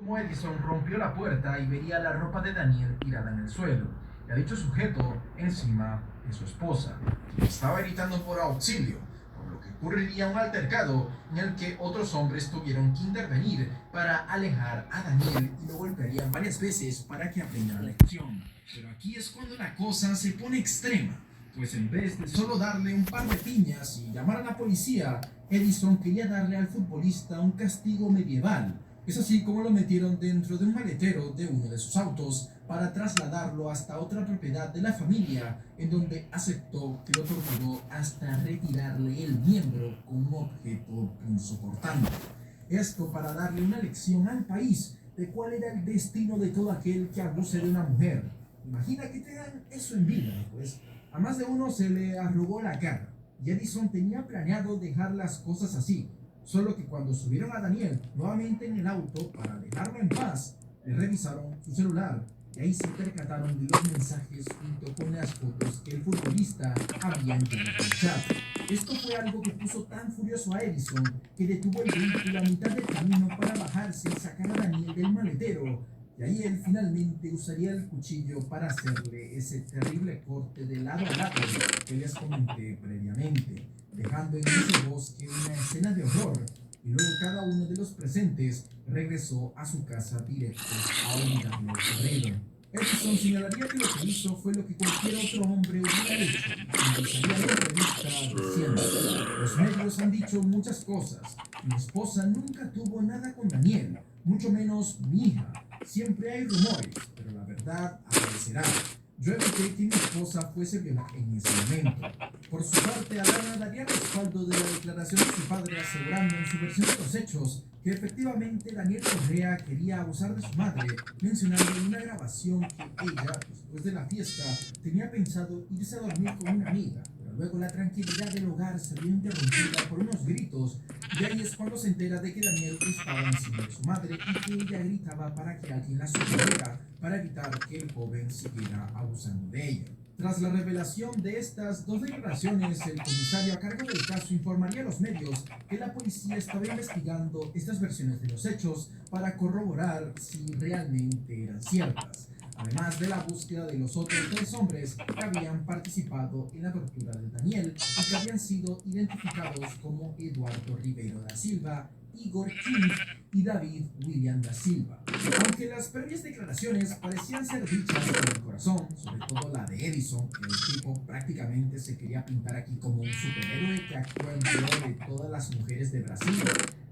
Como Edison rompió la puerta y veía la ropa de Daniel tirada en el suelo, y a dicho sujeto encima de su esposa, quien estaba gritando por auxilio, por lo que ocurriría un altercado en el que otros hombres tuvieron que intervenir para alejar a Daniel y lo golpearían varias veces para que aprenda la lección. Pero aquí es cuando la cosa se pone extrema, pues en vez de solo darle un par de piñas y llamar a la policía, Edison quería darle al futbolista un castigo medieval. Es así como lo metieron dentro de un maletero de uno de sus autos para trasladarlo hasta otra propiedad de la familia, en donde aceptó que lo torturó hasta retirarle el miembro con un objeto punzocortante. Esto para darle una lección al país de cuál era el destino de todo aquel que abuse de una mujer. Imagina que te dan eso en vida, pues a más de uno se le arrugó la cara, y Edison tenía planeado dejar las cosas así. Solo que cuando subieron a Daniel nuevamente en el auto para dejarlo en paz, le revisaron su celular y ahí se percataron de los mensajes junto con las fotos que el futbolista había enviado al chat. Esto fue algo que puso tan furioso a Edison que detuvo el vehículo a mitad del camino para bajarse y sacar a Daniel del maletero. Y ahí él finalmente usaría el cuchillo para hacerle ese terrible corte de lado a lado que les comenté previamente, dejando en ese bosque una escena de horror, y luego cada uno de los presentes regresó a su casa directo a olvidar lo ocurrido. Edison señalaría que lo que hizo fue lo que cualquier otro hombre hubiera hecho, y finalizaría la entrevista diciendo: los medios han dicho muchas cosas, mi esposa nunca tuvo nada con Daniel, mucho menos mi hija, siempre hay rumores, pero la verdad aparecerá. Yo evité que mi esposa fuese violada en ese momento. Por su parte, Alana daría respaldo de la declaración de su padre, asegurando en su versión de los hechos que efectivamente Daniel Correa quería abusar de su madre, mencionando en una grabación que ella, después de la fiesta, tenía pensado irse a dormir con una amiga, pero luego la tranquilidad del hogar se vio interrumpida por unos gritos, y ahí es cuando se entera de que Daniel estaba encima de su madre y que ella gritaba para que alguien la socorriera para evitar que el joven siguiera abusando de ella. Tras la revelación de estas dos declaraciones, el comisario a cargo del caso informaría a los medios que la policía estaba investigando estas versiones de los hechos para corroborar si realmente eran ciertas, además de la búsqueda de los otros tres hombres que habían participado en la tortura de Daniel y que habían sido identificados como Eduardo Ribeiro da Silva, Igor King y David William da Silva. Aunque las previas declaraciones parecían ser dichas con el corazón, sobre todo la de Edison, que el tipo prácticamente se quería pintar aquí como un superhéroe que actúa en pro de todas las mujeres de Brasil,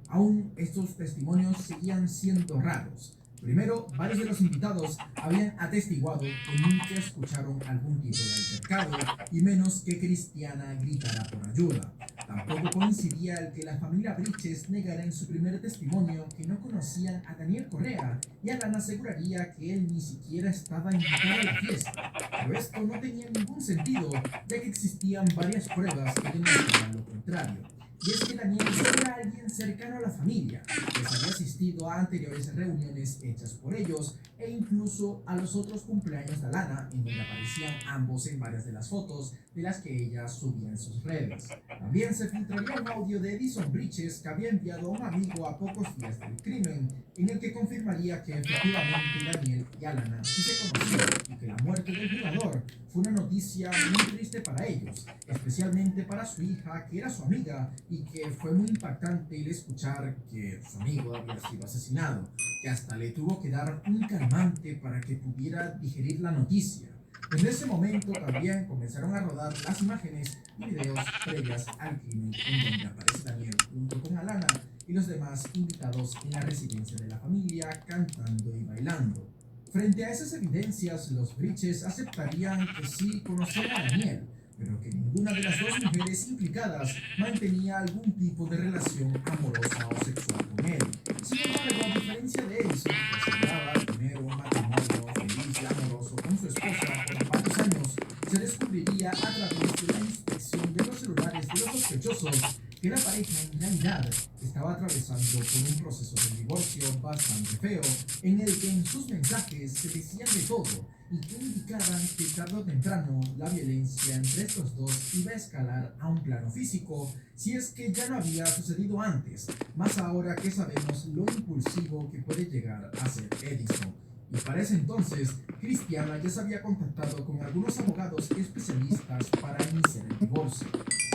aún estos testimonios seguían siendo raros. Primero, varios de los invitados habían atestiguado que nunca escucharon algún tipo de altercado, y menos que Cristiana gritara por ayuda. Tampoco coincidía el que la familia Briches negara en su primer testimonio que no conocían a Daniel Correa, y Alana aseguraría que él ni siquiera estaba invitado a la fiesta. Pero esto no tenía ningún sentido, ya que existían varias pruebas que demostraban lo contrario. Y es que Daniel era alguien cercano a la familia, pues había asistido a anteriores reuniones hechas por ellos e incluso a los otros cumpleaños de Alana, en donde aparecían ambos en varias de las fotos de las que ella subía en sus redes. También se filtraría un audio de Edison Briches que había enviado a un amigo a pocos días del crimen, en el que confirmaría que efectivamente Daniel y Alana sí se conocían y que la muerte del jugador fue una noticia muy triste para ellos, especialmente para su hija, que era su amiga, y que fue muy impactante el escuchar que su amigo había sido asesinado, que hasta le tuvo que dar un calmante para que pudiera digerir la noticia. Desde ese momento también comenzaron a rodar las imágenes y videos previas al crimen, en donde aparece Daniel junto con Alana y los demás invitados en la residencia de la familia cantando y bailando. Frente a esas evidencias, los Briches aceptarían que sí conocían a Daniel, pero que ninguna de las dos mujeres implicadas mantenía algún tipo de relación amorosa o sexual con él. Sin embargo, a diferencia de Edison, que aseguraba tener un matrimonio feliz y amoroso con su esposa por varios años, se descubriría a través de la inspección de los celulares de los sospechosos que la pareja en realidad estaba atravesando por un proceso de divorcio bastante feo, en el que en sus mensajes se decían de todo y que indicaban que tarde o temprano la violencia entre estos dos iba a escalar a un plano físico, si es que ya no había sucedido antes, más ahora que sabemos lo impulsivo que puede llegar a ser Edison. Y para ese entonces, Christiana ya se había contactado con algunos abogados especialistas para iniciar el divorcio.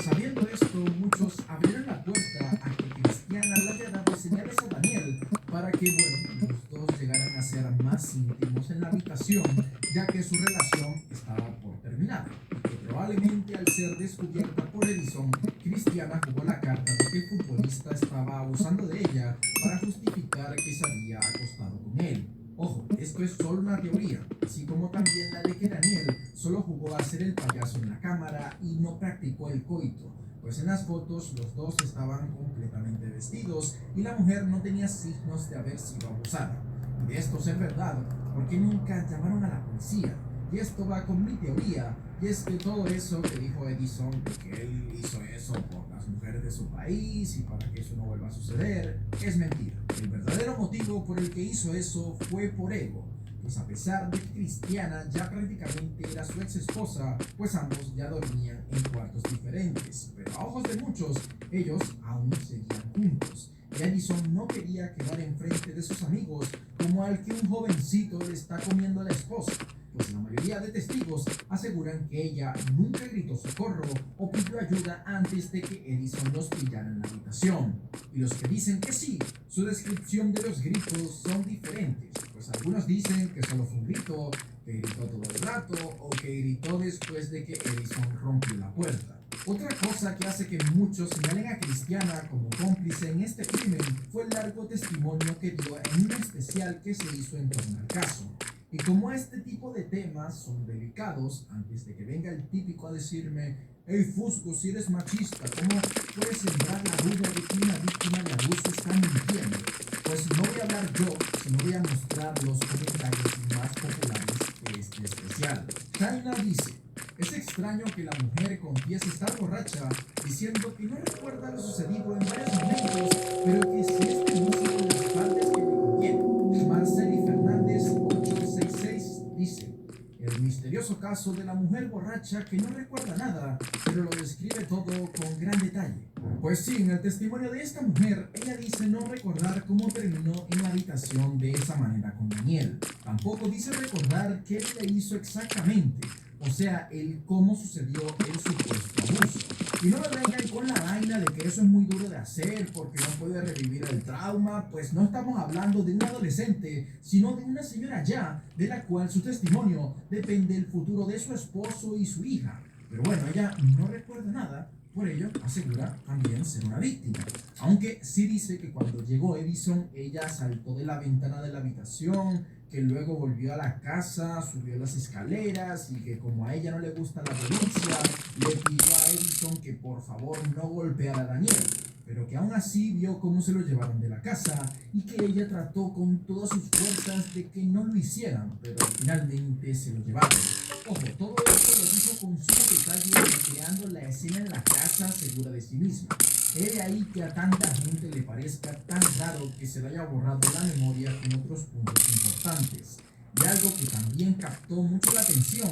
Sabiendo esto, muchos abrieron la puerta a que Christiana le haya dado señales a Daniel para que, bueno, los dos llegaran a ser más íntimos en la habitación, ya que su relación estaba por terminar. Y que probablemente al ser descubierta por Edison, Christiana jugó la carta de que el futbolista estaba abusando de ella para justificar que se había acostado con él. Ojo, esto es solo una teoría, así como también la de que Daniel solo jugó a ser el payaso en la cámara y no practicó el coito, pues en las fotos los dos estaban completamente vestidos y la mujer no tenía signos de haber sido abusada. Y de esto ser verdad, porque nunca llamaron a la policía. Y esto va con mi teoría, y es que todo eso que dijo Edison, de que él hizo eso por las mujeres de su país y para que eso no vuelva a suceder, es mentira. El verdadero motivo por el que hizo eso fue por ego, pues a pesar de que Christiana ya prácticamente era su ex esposa, pues ambos ya dormían en cuartos diferentes, pero a ojos de muchos, ellos aún seguían juntos. Y Edison no quería quedar enfrente de sus amigos como al que un jovencito le está comiendo a la esposa, pues la mayoría de testigos aseguran que ella nunca gritó socorro o pidió ayuda antes de que Edison los pillara en la habitación. Y los que dicen que sí, su descripción de los gritos son diferentes, pues algunos dicen que solo fue un grito, que gritó todo el rato o que gritó después de que Edison rompió la puerta. Otra cosa que hace que muchos señalen a Christiana como cómplice en este crimen fue el largo testimonio que dio en un especial que se hizo en torno al caso. Y como este tipo de temas son delicados, antes de que venga el típico a decirme, hey Fusco, si eres machista, ¿cómo puedes sembrar la duda de que una víctima de abuso está mintiendo? Pues no voy a hablar yo, sino voy a mostrar los comentarios más populares de este especial. China dice, es extraño que la mujer confiese estar borracha, diciendo que no recuerda lo sucedido en varios momentos, pero que si este músico en las partes que me conviene. Marceli Fernández 866 dice, el misterioso caso de la mujer borracha que no recuerda nada, pero lo describe todo con gran detalle. Pues sí, en el testimonio de esta mujer, ella dice no recordar cómo terminó en la habitación de esa manera con Daniel. Tampoco dice recordar qué le hizo exactamente, o sea, el cómo sucedió el supuesto abuso. Y no me vengan con la vaina de que eso es muy duro de hacer porque no puede revivir el trauma, pues no estamos hablando de un adolescente, sino de una señora ya, de la cual su testimonio depende del futuro de su esposo y su hija. Pero bueno, ella no recuerda nada, por ello asegura también ser una víctima. Aunque sí dice que cuando llegó Edison, ella saltó de la ventana de la habitación, que luego volvió a la casa, subió las escaleras y que como a ella no le gusta la violencia, le pidió a Edison que por favor no golpeara a Daniel, pero que aún así vio cómo se lo llevaron de la casa y que ella trató con todas sus fuerzas de que no lo hicieran, pero finalmente se lo llevaron. Ojo, todo esto lo dijo con sumo detalle, recreando la escena en la casa segura de sí misma. Es de ahí que a tanta gente le parezca tan raro que se le haya borrado la memoria con otros puntos importantes. Y algo que también captó mucho la atención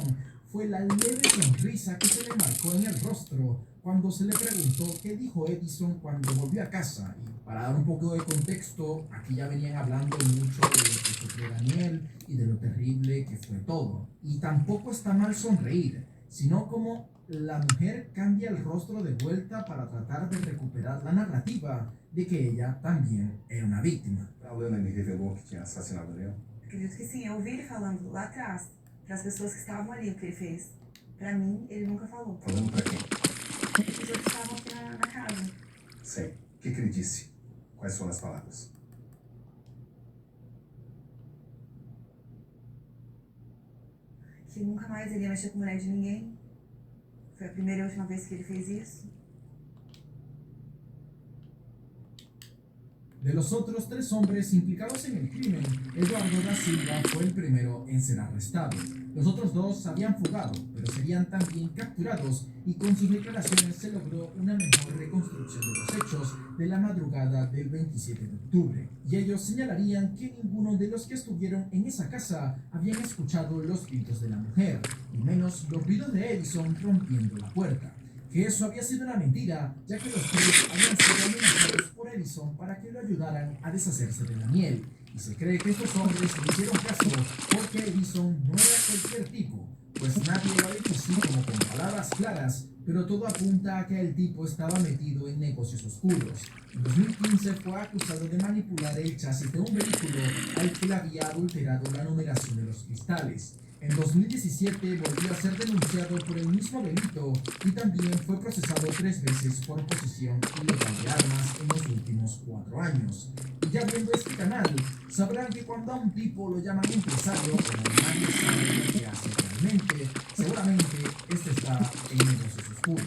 fue la leve sonrisa que se le marcó en el rostro cuando se le preguntó qué dijo Edison cuando volvió a casa. Y para dar un poco de contexto, aquí ya venían hablando mucho de lo que sufrió Daniel y de lo terrible que fue todo. Y tampoco está mal sonreír, sino como la mujer cambia el rostro de vuelta para tratar de recuperar la narrativa de que ella también era una víctima. A Lana me revelou que tinha assassinado o Daniel? Acredito que sim, eu ouvi ele falando lá atrás, para as pessoas que estavam ali, o que ele fez. Para mim, ele nunca falou. Falando pra quem? As pessoas que estavam aqui na casa. Sei. O que ele disse? Quais foram as palavras? Que nunca mais ele ia mexer com mulher de ninguém. Foi a primeira e última vez que ele fez isso. De De los otros 3 hombres implicados en el crimen, Eduardo da Silva fue el primero en ser arrestado. Los otros 2 habían fugado, pero serían también capturados y con sus declaraciones se logró una mejor reconstrucción de los hechos de la madrugada del 27 de octubre. Y ellos señalarían que ninguno de los que estuvieron en esa casa habían escuchado los gritos de la mujer, y menos los ruidos de Edison rompiendo la puerta. Que eso había sido una mentira, ya que los 3 habían sido amenazados por Edison para que lo ayudaran a deshacerse de Daniel. Y se cree que estos hombres le hicieron caso porque Edison no era cualquier tipo, pues nadie lo ha dicho así como con palabras claras, pero todo apunta a que el tipo estaba metido en negocios oscuros. En 2015 fue acusado de manipular el chasis de un vehículo al que le había adulterado la numeración de los cristales. En 2017 volvió a ser denunciado por el mismo delito y también fue procesado 3 veces por posesión ilegal de armas en los últimos 4 años. Y ya viendo este canal, sabrán que cuando a un tipo lo llaman empresario, pero nadie sabe lo que hace realmente, seguramente este está en negocios oscuros.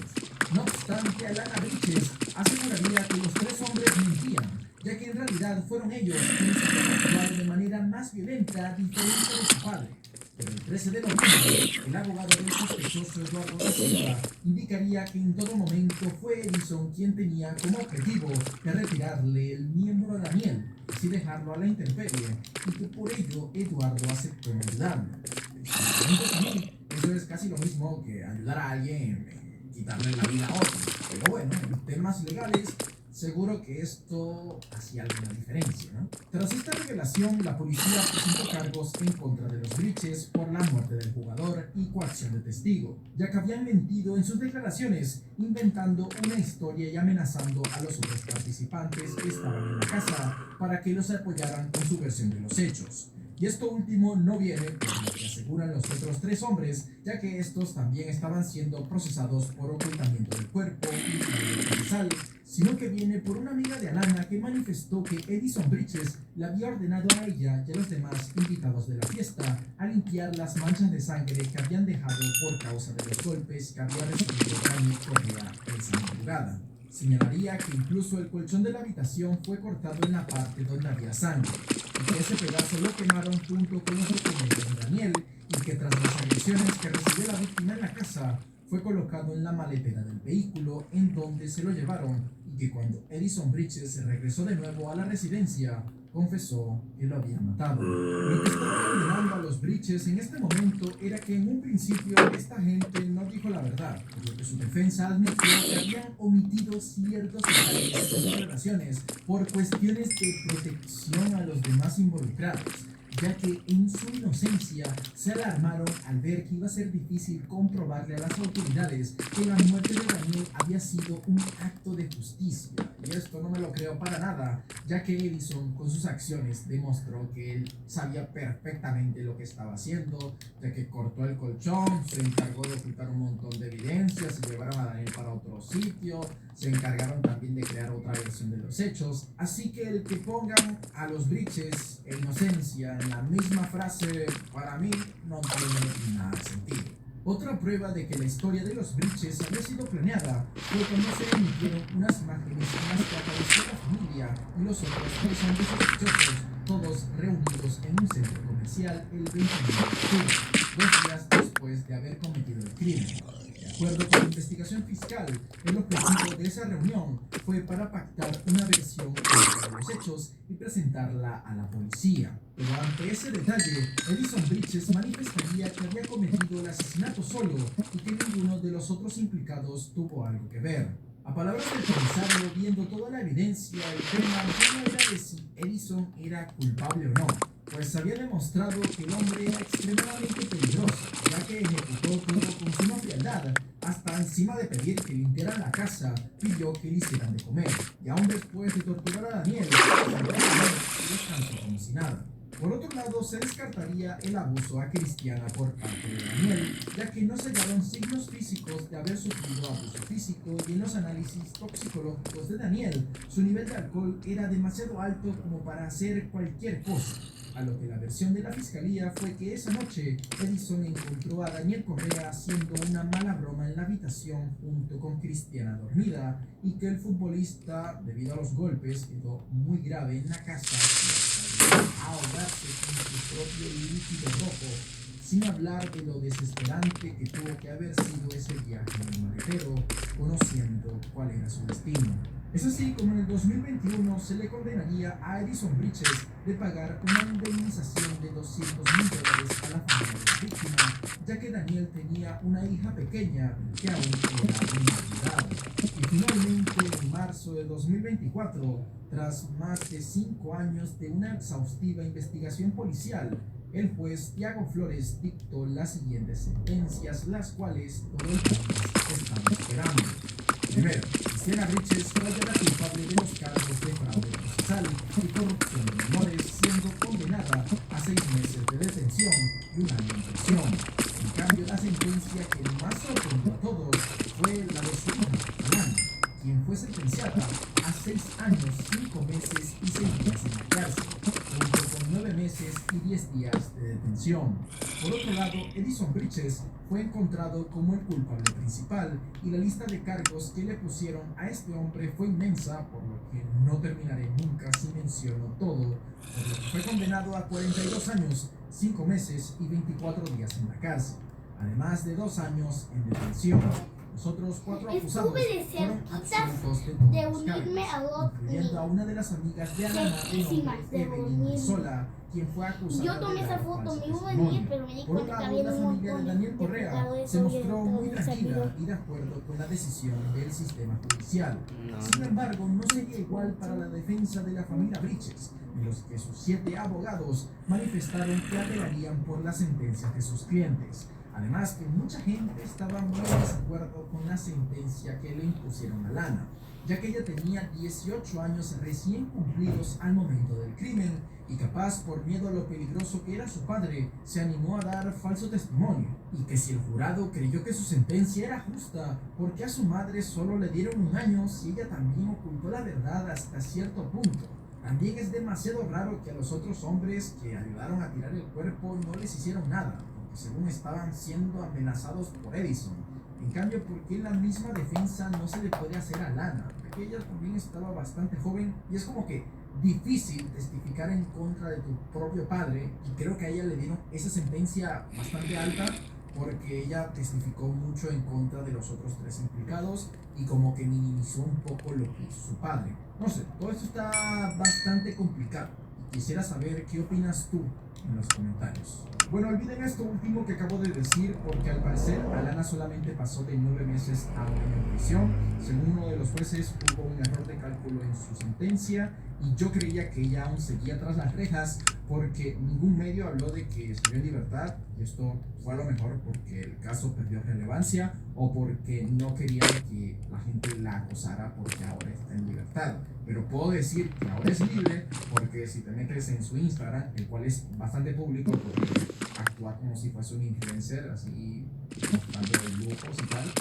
No obstante, Alana Bridges aseguraría que los 3 hombres mentían, ya que en realidad fueron ellos quienes habían actuado de manera más violenta diferente de su padre. Pero el 13 de noviembre, el abogado del sospechoso Eduardo da Silva indicaría que en todo momento fue Edison quien tenía como objetivo de retirarle el miembro a Daniel, así dejarlo a la intemperie, y que por ello Eduardo aceptó ayudarlo. Para mí, eso es casi lo mismo que ayudar a alguien en quitarle la vida a otro. Pero bueno, en temas legales, seguro que esto hacía alguna diferencia, ¿no? Tras esta revelación, la policía presentó cargos en contra de los Bridges por la muerte del jugador y coacción de testigo, ya que habían mentido en sus declaraciones, inventando una historia y amenazando a los otros participantes que estaban en la casa para que los apoyaran con su versión de los hechos. Y esto último no viene por lo que aseguran los otros 3 hombres, ya que estos también estaban siendo procesados por ocultamiento del cuerpo y fraude procesal, sino que viene por una amiga de Alana que manifestó que Edison Bridges le había ordenado a ella y a los demás invitados de la fiesta a limpiar las manchas de sangre que habían dejado por causa de los golpes que había recibido Daniel Correa esa madrugada. Señalaría que incluso el colchón de la habitación fue cortado en la parte donde había sangre, y que ese pedazo lo quemaron junto con los documentos de Daniel, y que tras las agresiones que recibió la víctima en la casa, fue colocado en la maletera del vehículo en donde se lo llevaron, y que cuando Edison Bridges regresó de nuevo a la residencia, confesó que lo había matado. Lo que estaba condenando a los Bridges en este momento era que en un principio esta gente no dijo la verdad, por lo que su defensa admitió que habían omitido ciertos detalles de sus declaraciones por cuestiones de protección a los demás involucrados, ya que en su inocencia se alarmaron al ver que iba a ser difícil comprobarle a las autoridades que la muerte de Daniel había sido un acto de justicia. Y esto no me lo creo para nada, ya que Edison con sus acciones demostró que él sabía perfectamente lo que estaba haciendo, ya que cortó el colchón, se encargó de ocultar un montón de evidencias, se llevaron a Daniel para otro sitio, se encargaron también de crear otra versión de los hechos. Así que el que pongan a los Bridges e inocencia en la misma frase, para mí no tiene nada de sentido. Otra prueba de que la historia de los Bridges había sido planeada fue cuando se emitieron unas imágenes en las que apareció la familia y los otros 3 hombres sospechosos, todos reunidos en un centro comercial el 29 de octubre, 2 días después de haber cometido el crimen. De acuerdo con la investigación fiscal, el objetivo de esa reunión fue para pactar una versión de los hechos y presentarla a la policía. Pero ante ese detalle, Edison Bridges manifestaría que había cometido el asesinato solo y que ninguno de los otros implicados tuvo algo que ver. A palabras del comisario, viendo toda la evidencia, el tema no era de si Edison era culpable o no, pues había demostrado que el hombre era extremadamente peligroso, ya que ejecutó todo con suma frialdad, hasta encima de pedir que limpiaran la casa, pidió que le hicieran de comer, y aún después de torturar a Daniel, salió a comer y descansó como si nada. Por otro lado, se descartaría el abuso a Cristiana por parte de Daniel, ya que no se hallaron signos físicos de haber sufrido abuso físico, y en los análisis toxicológicos de Daniel, su nivel de alcohol era demasiado alto como para hacer cualquier cosa. A lo que la versión de la fiscalía fue que esa noche Edison encontró a Daniel Correa haciendo una mala broma en la habitación junto con Cristiana dormida y que el futbolista, debido a los golpes, quedó muy grave en la casa y a ahogarse con su propio líquido rojo, sin hablar de lo desesperante que tuvo que haber sido ese viaje en el maletero, conociendo cuál era su destino. Es así como en el 2021 se le condenaría a Edison Bridges de pagar una indemnización de $200.000 a la familia de la víctima, ya que Daniel tenía una hija pequeña que aún era menor de edad. Y finalmente, en marzo de 2024, tras más de 5 años de una exhaustiva investigación policial, el juez Tiago Flores dictó las siguientes sentencias, las cuales todo el país estaba esperando. Primero, Cristiana Bridges fue hallada culpable de los cargos de fraude procesal y corrupción de menores, siendo condenada a 6 meses de detención y 1 año en prisión. En cambio, la sentencia que más sorprendió a todos fue la de su hija, Alana, quien fue sentenciada a 6 años, 5 meses y 6 días en la cárcel, junto con 9 meses y 10 días de detención. Por otro lado, Edison Bridges fue encontrado como el culpable principal y la lista de cargos que le pusieron a este hombre fue inmensa, por lo que no terminaré nunca si menciono todo, por lo que fue condenado a 42 años, 5 meses y 24 días en la cárcel, además de 2 años en detención. Los otros 4 acusados fueron absueltos de todos los cargos, incluyendo a una de las amigas de Alana, de nombre Evelyn Sola, quien fue acusada Yo tomé de esa dar foto, falso me iba a testimonio. venir, pero me di Por un cuenta que lado, había la un familia de montón Daniel de Correa diputados se mostró sobre muy todo ese tranquila video. y de acuerdo con la decisión del sistema judicial. Sin embargo, no sería igual para la defensa de la familia Bridges, en los que sus 7 abogados manifestaron que apelarían por las sentencias de sus clientes. Además que mucha gente estaba muy en desacuerdo con la sentencia que le impusieron a Lana, ya que ella tenía 18 años recién cumplidos al momento del crimen y capaz por miedo a lo peligroso que era su padre, se animó a dar falso testimonio, y que si el jurado creyó que su sentencia era justa, porque a su madre solo le dieron 1 año si ella también ocultó la verdad hasta cierto punto. También es demasiado raro que a los otros hombres que ayudaron a tirar el cuerpo no les hicieron nada, porque según estaban siendo amenazados por Edison. En cambio, ¿por qué la misma defensa no se le puede hacer a Lana? Porque ella también estaba bastante joven y es como que difícil testificar en contra de tu propio padre, y creo que a ella le dieron esa sentencia bastante alta porque ella testificó mucho en contra de los otros 3 implicados y como que minimizó un poco lo que hizo su padre. No sé, todo esto está bastante complicado. Quisiera saber qué opinas tú en los comentarios. Bueno, olviden esto último que acabo de decir, porque al parecer Alana solamente pasó de 9 meses a 1 año en prisión. Según uno de los jueces, hubo un error de cálculo en su sentencia y yo creía que ella aún seguía tras las rejas porque ningún medio habló de que salió en libertad, y esto fue a lo mejor porque el caso perdió relevancia o porque no querían que la gente la acosara porque ahora está en libertad. Pero puedo decir que ahora es libre porque si te metes en su Instagram, el cual es bastante público porque actúa como si fuese un influencer, así mostrando lujos y tal,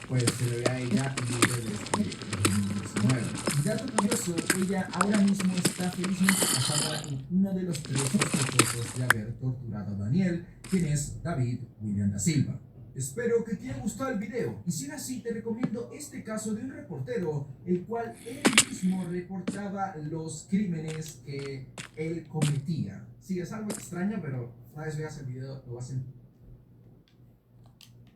pues se le ve a ella libre desde 2019. Y dato curioso, ella ahora mismo está felizmente casada con uno de los 3 sospechosos de haber torturado a Daniel, quien es David William da Silva. Espero que te haya gustado el video, y si es así te recomiendo este caso de un reportero, el cual él mismo reportaba los crímenes que él cometía. Sí, es algo extraño, pero una vez veas el video lo vas a entender.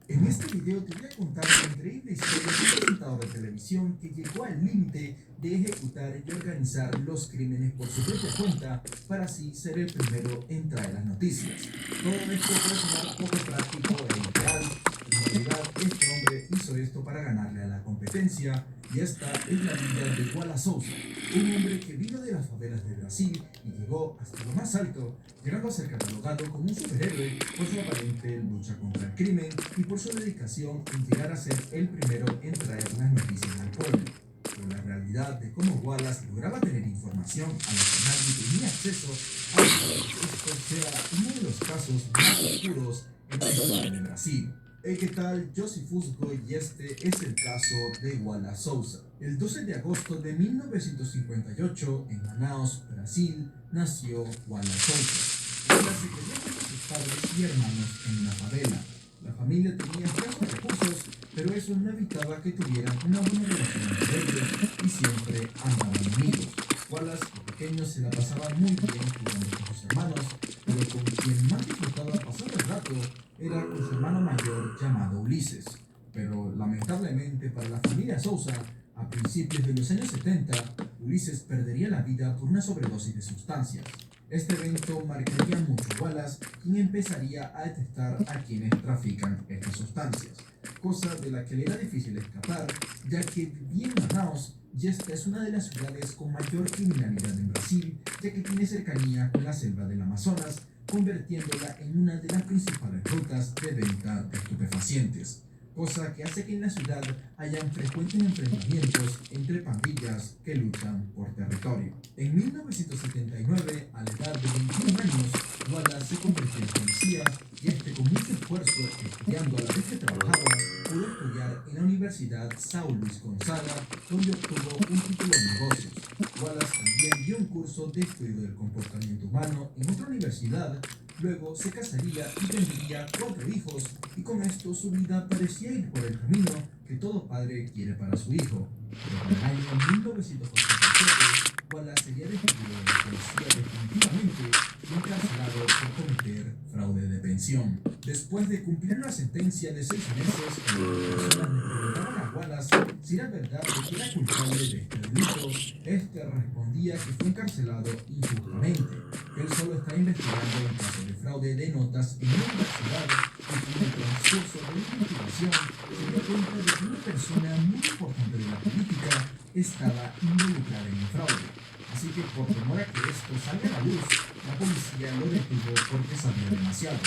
En este video te voy a contar la increíble historia de un presentador de televisión que llegó al límite de ejecutar y organizar los crímenes por su propia cuenta para así ser el primero en traer las noticias. Todo esto puede sonar poco práctico e ideal. En realidad, este hombre hizo esto para ganarle a la competencia, y esta es la vida de Wala Souza, un hombre que vino de las favelas de Brasil y llegó hasta lo más alto, llegando a ser catalogado como un superhéroe por su aparente lucha contra el crimen y por su dedicación en llegar a ser el primero en traer las noticias al pueblo. Pero la realidad de cómo Wallace lograba tener información a la que nadie tenía acceso hace que esto sea uno de los casos más oscuros en la historia de Brasil. Hey, ¿qué tal? Yo soy Fusco y este es el caso de Wallace Souza. El 12 de agosto de 1958, en Manaus, Brasil, nació Wallace Souza. Wallace se crió con sus padres y hermanos en una favela. La familia tenía escasos recursos, pero eso no evitaba que tuvieran una buena relación entre ellos y siempre andaban unidos. Wallace, de pequeño, se la pasaba muy bien jugando con sus hermanos, pero con quien más disfrutaba pasar el rato era con su hermano mayor llamado Ulises. Pero lamentablemente para la familia Souza, a principios de los años 70, Ulises perdería la vida por una sobredosis de sustancias. Este evento marcaría mucho a Wallace, quien empezaría a detestar a quienes trafican estas sustancias, cosa de la que le era difícil escapar, ya que vivía en Manaus y esta es una de las ciudades con mayor criminalidad en Brasil, ya que tiene cercanía con la selva del Amazonas, convirtiéndola en una de las principales rutas de venta de estupefacientes, cosa que hace que en la ciudad hayan frecuentes enfrentamientos entre pandillas que luchan por territorio. En 1979, a la edad de 21 años, Wallace se convirtió en policía y con mucho esfuerzo, estudiando a la vez que trabajaba, pudo estudiar en la Universidad São Luís Gonzaga, donde obtuvo un título en negocios. Wallace también dio un curso de estudio del comportamiento humano en otra universidad. Luego se casaría y tendría 4 hijos, y con esto su vida parecía ir por el camino que todo padre quiere para su hijo. Pero en el año 1987, Wallace sería despedido de la policía definitivamente y encarcelado por cometer fraude de pensión. Después de cumplir una sentencia de 6 meses, las personas le preguntaban a Wallace si era verdad de que era culpable de este delito. Este respondía que fue encarcelado injustamente. Él solo está investigando un caso de fraude de notas en una universidad y en el transcurso de la investigación se dio cuenta de que una persona muy importante de la política estaba involucrada en el fraude. Así que por temor a que esto salga a la luz, la policía lo detuvo porque sabía demasiado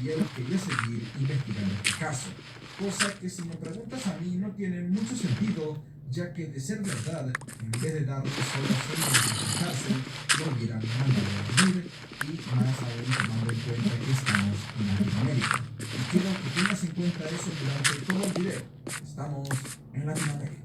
y él quería seguir investigando este caso. Cosa que, si me preguntas a mí, no tiene mucho sentido, ya que de ser verdad, en vez de darle solo 6 meses de cárcel, lo hubieran mandado a dormir, y más aún tomando en cuenta que estamos en Latinoamérica. Y quiero que tengas en cuenta eso durante todo el video. Estamos en Latinoamérica.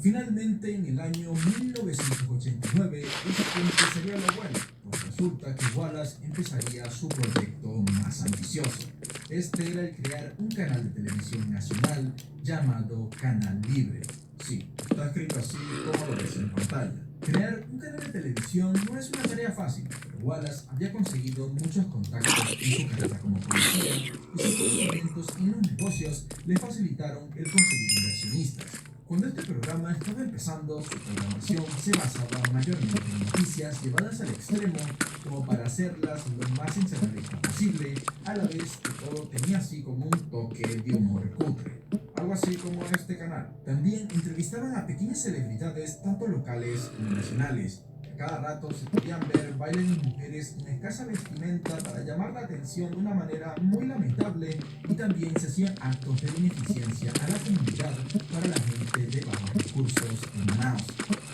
Finalmente, en el año 1989, es que empezaría lo bueno, pues resulta que Wallace empezaría su proyecto más ambicioso. Este era el crear un canal de televisión nacional llamado Canal Libre. Sí, está escrito así como lo ves en pantalla. Crear un canal de televisión no es una tarea fácil, pero Wallace había conseguido muchos contactos en su carrera como policía y sus conocimientos en los negocios le facilitaron el conseguir inversionistas. Cuando este programa estaba empezando, su programación se basaba mayormente en noticias llevadas al extremo como para hacerlas lo más sensacionalista posible, a la vez que todo tenía así como un toque de humor cutre. Algo así como este canal. También entrevistaban a pequeñas celebridades, tanto locales como nacionales. A cada rato se podían ver bailes de mujeres en escasa vestimenta para llamar la atención de una manera muy lamentable, y también se hacían actos de beneficencia a la comunidad para la gente de bajos recursos en Manaus.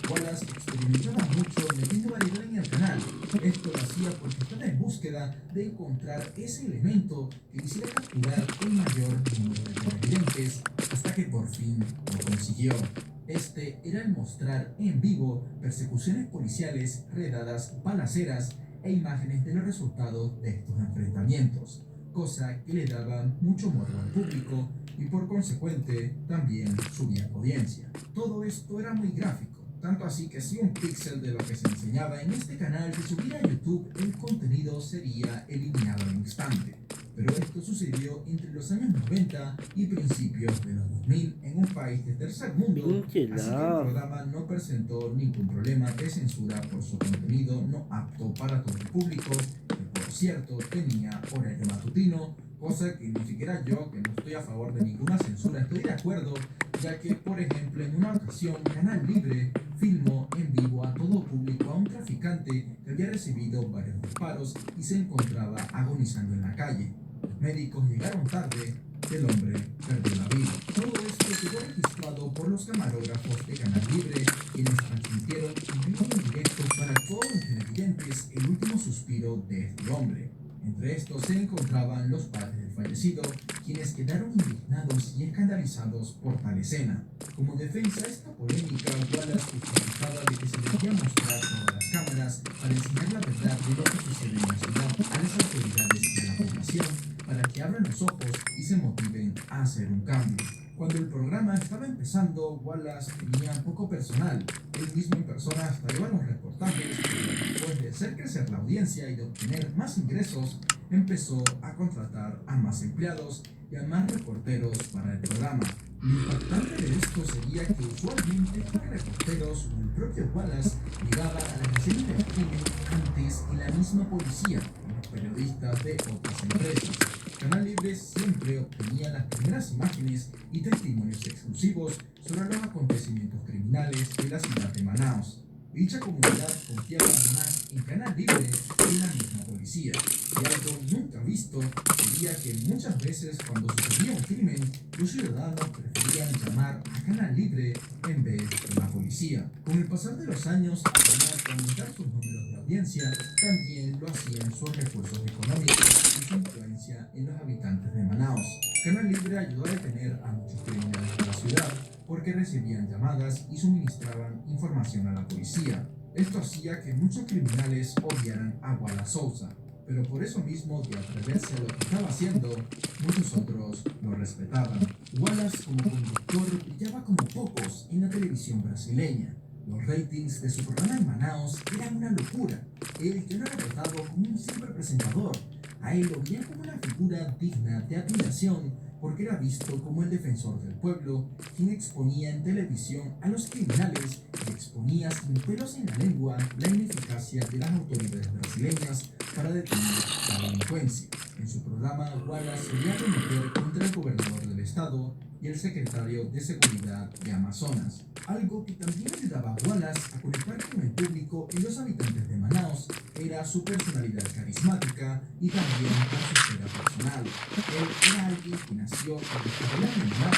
Wallace experimentaba mucho metiendo variedad en el canal. Esto lo hacía porque estaba en búsqueda de encontrar ese elemento que hiciera capturar el mayor número de televidentes, hasta que por fin lo consiguió. Este era el mostrar en vivo persecuciones policiales, redadas, balaceras e imágenes de los resultados de estos enfrentamientos, cosa que le daba mucho morbo al público y por consecuente también subía audiencia. Todo esto era muy gráfico, tanto así que si un píxel de lo que se enseñaba en este canal se subiera a YouTube, el contenido sería eliminado al instante. Pero esto sucedió entre los años 90 y principios de los 2000 en un país de tercer mundo, así que el programa no presentó ningún problema de censura por su contenido no apto para todo el público, que por cierto tenía horario matutino, cosa que ni siquiera yo, que no estoy a favor de ninguna censura, estoy de acuerdo, ya que, por ejemplo, en una ocasión, Canal Libre filmó en vivo a todo público a un traficante que había recibido varios disparos y se encontraba agonizando en la calle. Los médicos llegaron tarde y el hombre perdió la vida. Todo esto quedó registrado por los camarógrafos de Canal Libre, quienes transmitieron en vivo y en directo para todos los televidentes el último suspiro de este hombre. Entre estos se encontraban los padres del fallecido, quienes quedaron indignados y escandalizados por tal escena. Como defensa a esta polémica, Wallace justificaba de que se debía mostrar todas las cámaras para enseñar la verdad de lo que sucede en la ciudad a las autoridades y a la población, para que abran los ojos y se motiven a hacer un cambio. Cuando el programa estaba empezando, Wallace tenía poco personal. Él mismo en persona hasta iba a los reportajes, pero después de hacer crecer la audiencia y de obtener más ingresos, empezó a contratar a más empleados y a más reporteros para el programa. Lo impactante de esto sería que usualmente los reporteros o el propio Wallace llegaba a las escenas del crimen antes que la misma policía y los periodistas de otras empresas. Canal Libre siempre obtenía las primeras imágenes y testimonios exclusivos sobre los acontecimientos criminales de la ciudad de Manaus. Dicha comunidad confiaba más en Canal Libre que en la misma policía. Y algo nunca visto sería que muchas veces cuando sucedía un crimen, los ciudadanos preferían llamar a Canal Libre en vez de la policía. Con el pasar de los años, además de aumentar sus números de audiencia, también lo hacían sus recursos económicos y su influencia en los habitantes de Manaus. Canal Libre ayudó a detener a muchos criminales de la ciudad porque recibían llamadas y suministraban información a la policía. Esto hacía que muchos criminales odiaran a Wallace Souza, pero por eso mismo de atreverse a lo que estaba haciendo, muchos otros lo respetaban. Wallace como conductor brillaba como pocos en la televisión brasileña. Los ratings de su programa en Manaus eran una locura. Él ya no era tratado como un simple presentador. A él lo veían como una figura digna de admiración porque era visto como el defensor del pueblo, quien exponía en televisión a los criminales y exponía sin pelos en la lengua la ineficacia de las autoridades brasileñas para detener la delincuencia. En su programa, Wallace solía arremeter contra el gobernador del estado y el secretario de Seguridad de Amazonas, algo que también ayudaba a Wallace a conectar con el público y los habitantes de Manaus era su personalidad carismática y también con su esfera personal. Él era alguien que nació en la favela de Manaus.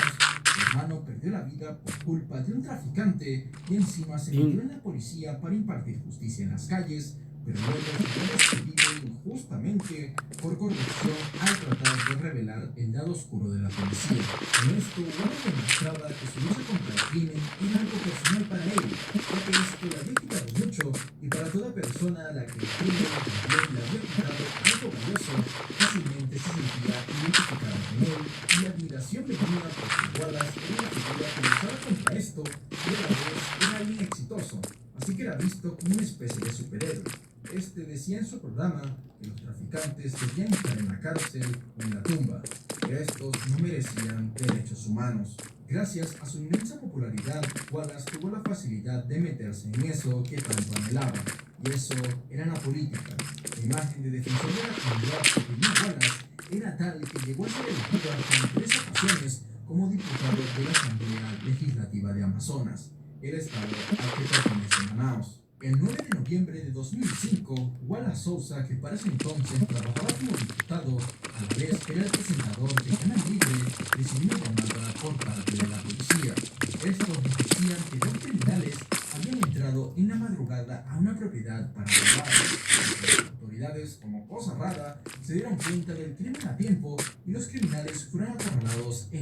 Su hermano perdió la vida por culpa de un traficante y encima se metió en la policía para impartir justicia en las calles, pero luego fue despedido injustamente por corrupción al tratar de revelar el lado oscuro de la policía. Con esto, Wallace demostraba que su lucha contra el crimen era algo personal para él, ya que esto le había quitado mucho y para toda persona a la que el crimen también le había quitado algo valioso, fácilmente se sentía identificada con él y la admiración venía porque Wallace era una figura que luchaba contra esto y a la vez era alguien exitoso, así que era visto como una especie de superhéroe. Este decía en su programa que los traficantes debían estar en la cárcel o en la tumba, que estos no merecían derechos humanos. Gracias a su inmensa popularidad, Wallace tuvo la facilidad de meterse en eso que tanto anhelaba, y eso era la política. La imagen de defensor de la comunidad que tenía Wallace era tal que llegó a ser elegido en 3 ocasiones como diputado de la Asamblea Legislativa de Amazonas, el estado al que pertenece Manaus. El 9 de noviembre de 2005, Wallace Souza, que para ese entonces trabajaba como diputado, a la vez era el presentador de Canal Libre, recibió una llamada por parte de la policía. Estos decían que 2 criminales habían entrado en la madrugada a una propiedad para robar. Las autoridades, como cosa rara, se dieron cuenta del crimen a tiempo y los criminales fueron acorralados en